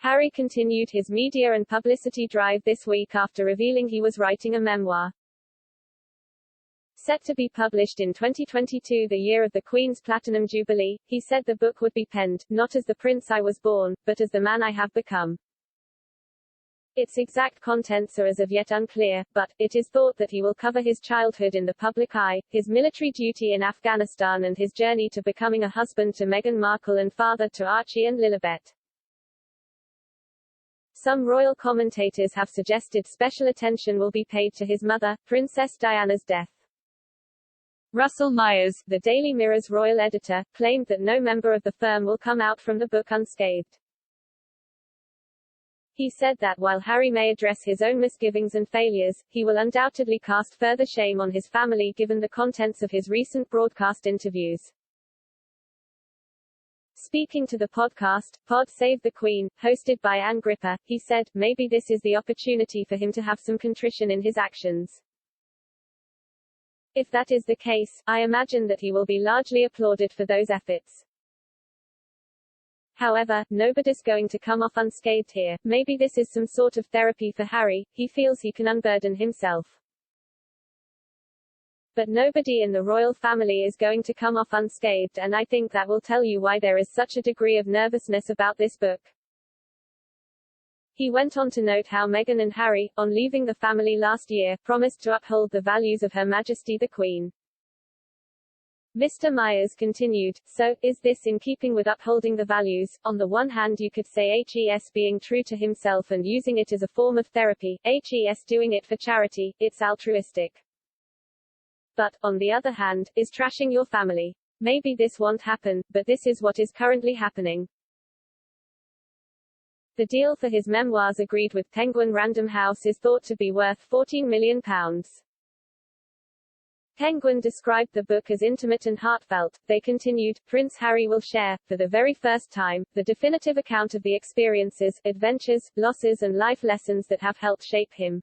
Harry continued his media and publicity drive this week after revealing he was writing a memoir. Set to be published in 2022, the year of the Queen's Platinum Jubilee, he said the book would be penned, not as the prince I was born, but as the man I have become. Its exact contents are as of yet unclear, but it is thought that he will cover his childhood in the public eye, his military duty in Afghanistan and his journey to becoming a husband to Meghan Markle and father to Archie and Lilibet. Some royal commentators have suggested special attention will be paid to his mother, Princess Diana's death. Russell Myers, the Daily Mirror's royal editor, claimed that no member of the firm will come out from the book unscathed. He said that while Harry may address his own misgivings and failures, he will undoubtedly cast further shame on his family given the contents of his recent broadcast interviews. Speaking to the podcast, Pod Save the Queen, hosted by Anne Gripper, he said, maybe this is the opportunity for him to have some contrition in his actions. If that is the case, I imagine that he will be largely applauded for those efforts. However, nobody's going to come off unscathed here. Maybe this is some sort of therapy for Harry, he feels he can unburden himself. But nobody in the royal family is going to come off unscathed, and I think that will tell you why there is such a degree of nervousness about this book. He went on to note how Meghan and Harry, on leaving the family last year, promised to uphold the values of Her Majesty the Queen. Mr. Myers continued, so, is this in keeping with upholding the values? On the one hand you could say HES being true to himself and using it as a form of therapy, HES doing it for charity, it's altruistic. But, on the other hand, is trashing your family. Maybe this won't happen, but this is what is currently happening. The deal for his memoirs agreed with Penguin Random House is thought to be worth £14 million. Penguin described the book as intimate and heartfelt. They continued, Prince Harry will share, for the very first time, the definitive account of the experiences, adventures, losses and life lessons that have helped shape him.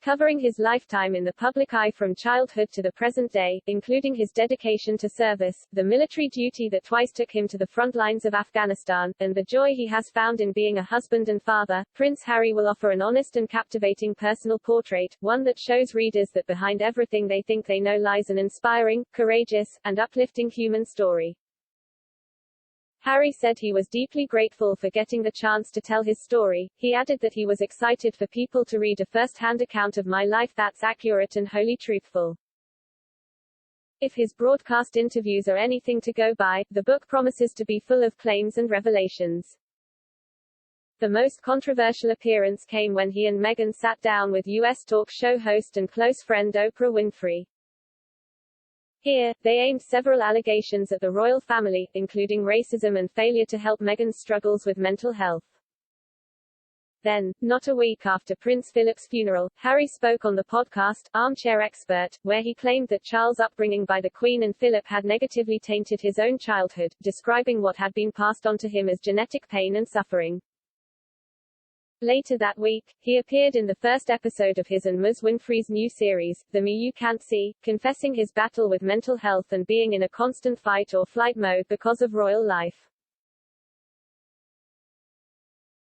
Covering his lifetime in the public eye from childhood to the present day, including his dedication to service, the military duty that twice took him to the front lines of Afghanistan, and the joy he has found in being a husband and father, Prince Harry will offer an honest and captivating personal portrait, one that shows readers that behind everything they think they know lies an inspiring, courageous, and uplifting human story. Harry said he was deeply grateful for getting the chance to tell his story. He added that he was excited for people to read a first-hand account of my life that's accurate and wholly truthful. If his broadcast interviews are anything to go by, the book promises to be full of claims and revelations. The most controversial appearance came when he and Meghan sat down with U.S. talk show host and close friend Oprah Winfrey. Here, they aimed several allegations at the royal family, including racism and failure to help Meghan's struggles with mental health. Then, not a week after Prince Philip's funeral, Harry spoke on the podcast, Armchair Expert, where he claimed that Charles' upbringing by the Queen and Philip had negatively tainted his own childhood, describing what had been passed on to him as genetic pain and suffering. Later that week, he appeared in the first episode of his and Ms. Winfrey's new series, The Me You Can't See, confessing his battle with mental health and being in a constant fight or flight mode because of royal life.